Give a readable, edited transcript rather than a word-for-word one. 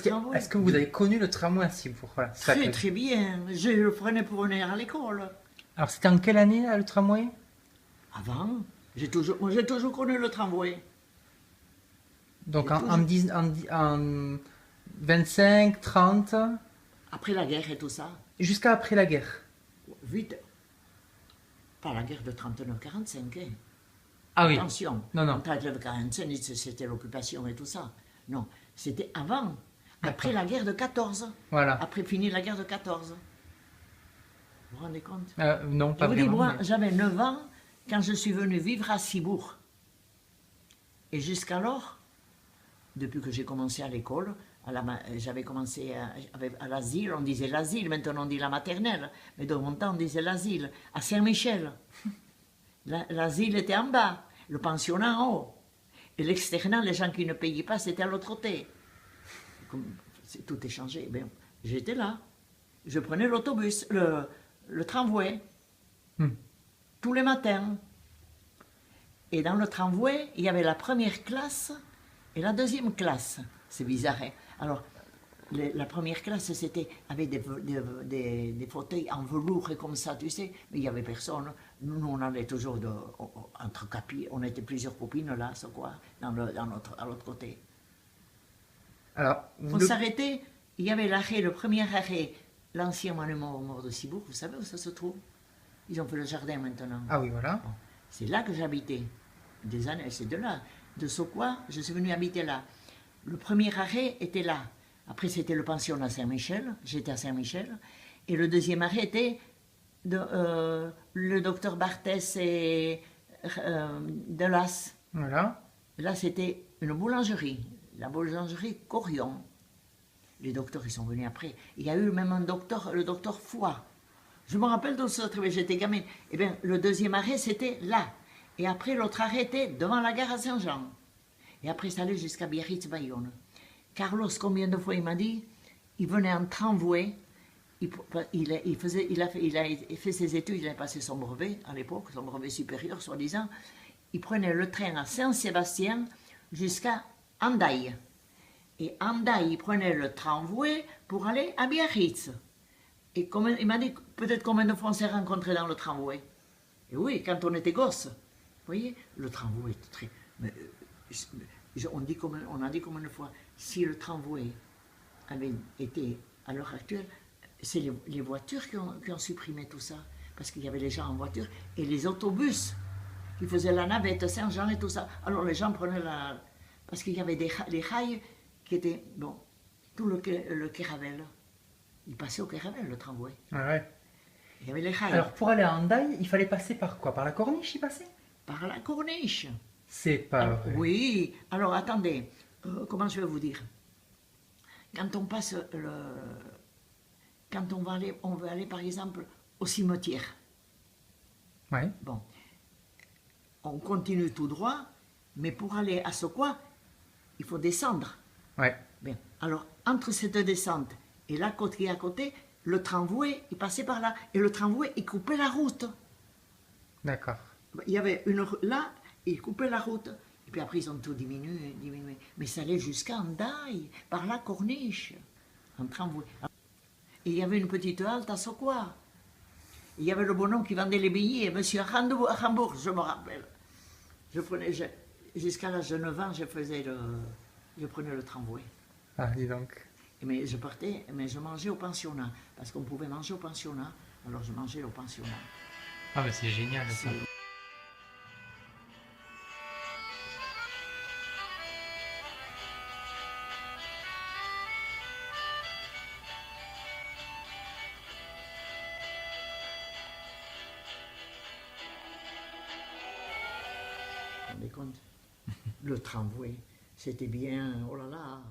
Tramway. Est-ce que vous avez connu le tramway à Cibourg? Voilà, c'est ça Très que- très bien. Je le prenais pour venir à l'école. Alors c'était en quelle année là, le tramway? Avant, moi j'ai toujours connu le tramway. Donc J'ai toujours- 25, 30, Après la guerre et tout ça, jusqu'à après la guerre. vite, pas la guerre de 39-45, hein. Ah oui. Attention, Non, non. en 39-45, c'était l'occupation et tout ça. Non, c'était avant, après la guerre de 14. Voilà. Après fini la guerre de 14. Vous vous rendez compte? Non, Je pas vous dis, vraiment. moi, mais- j'avais 9 ans quand je suis venu vivre à Cibourg. Et jusqu'alors, depuis que j'ai commencé à l'école, j'avais commencé à l'asile, on disait l'asile, maintenant on dit la maternelle, mais de mon temps on disait l'asile, à Saint-Michel. L'asile était en bas, le pensionnat en haut. Et l'externat, les gens qui ne payaient pas, c'était à l'autre côté. Tout est changé. Ben, j'étais là. Je prenais l'autobus, le tramway, tous les matins. Et dans le tramway, il y avait la première classe et la deuxième classe. C'est bizarre, hein? Alors, la première classe, c'était avec des fauteuils en velours et comme ça, tu sais. Mais il n'y avait personne. Nous, on allait toujours entre capis. On était plusieurs copines là, c'est quoi, à l'autre côté. Alors, On s'arrêtait. Il y avait l'arrêt, le premier arrêt, l'ancien monument aux morts de Cibourg. Vous savez où ça se trouve? Ils ont fait le jardin maintenant. Ah oui, voilà. C'est là que j'habitais. Des années, c'est de là. De Soquois, je suis venu habiter là. Le premier arrêt était là. Après, c'était le pension à Saint-Michel. J'étais à Saint-Michel. Et le deuxième arrêt était le docteur Barthès et Delas. Voilà. Là, c'était une boulangerie. La boulangerie Corion. Les docteurs, ils sont venus après. Il y a eu même un docteur, le docteur Foy. Je me rappelle de ce truc, j'étais gamine. Eh bien, le deuxième arrêt, c'était là. Et après, l'autre arrêt était devant la gare à Saint-Jean. Et après, ça allait jusqu'à Biarritz-Bayonne. Carlos, combien de fois il m'a dit, il venait en tramway, il a fait ses études, il a passé son brevet à l'époque, son brevet supérieur, soi-disant. Il prenait le train à Saint-Sébastien jusqu'à Hendaye. Et Hendaye, il prenait le tramway pour aller à Biarritz. Et il m'a dit, peut-être combien de fois on s'est rencontrés dans le tramway. Et oui, quand on était gosse. Vous voyez, le tramway était très... Mais, on a dit combien de fois, si le tramway avait été à l'heure actuelle, c'est les voitures qui ont supprimé tout ça. Parce qu'il y avait les gens en voiture et les autobus qui faisaient la navette Saint-Jean et tout ça. Alors les gens prenaient la... Parce qu'il y avait les rails qui étaient... Bon, tout le Kéravel. Il passait au Kéravel, le tramway. Ah ouais. Il y avait les rails. Alors pour aller à Hendaye, il fallait passer par quoi? Par la corniche, il passait? Par la corniche. C'est pas vrai. Oui, alors attendez, comment je vais vous dire? Quand on passe quand on veut aller par exemple au cimetière, Ouais. bon, on continue tout droit, mais pour aller à Soquois, il faut descendre. Ouais. Bien. Alors, entre cette descente et la côte qui est à côté, le tramway, il passait par là, et le tramway, il coupait la route. D'accord. Il y avait là, ils coupaient la route. Et puis après, ils ont tout diminué. Mais ça allait jusqu'à Hendaye, par la corniche, en tramway. Et il y avait une petite halte à Soquois. Il y avait le bonhomme qui vendait les billets, monsieur Rambourg, je me rappelle. Jusqu'à l'âge de 9 ans, je prenais le tramway. Ah, dis donc. Mais je partais, mais je mangeais au pensionnat, parce qu'on pouvait manger au pensionnat, alors je mangeais au pensionnat. Ah, mais c'est génial ça. Vous vous rendez compte? Le tramway, c'était bien, oh là là.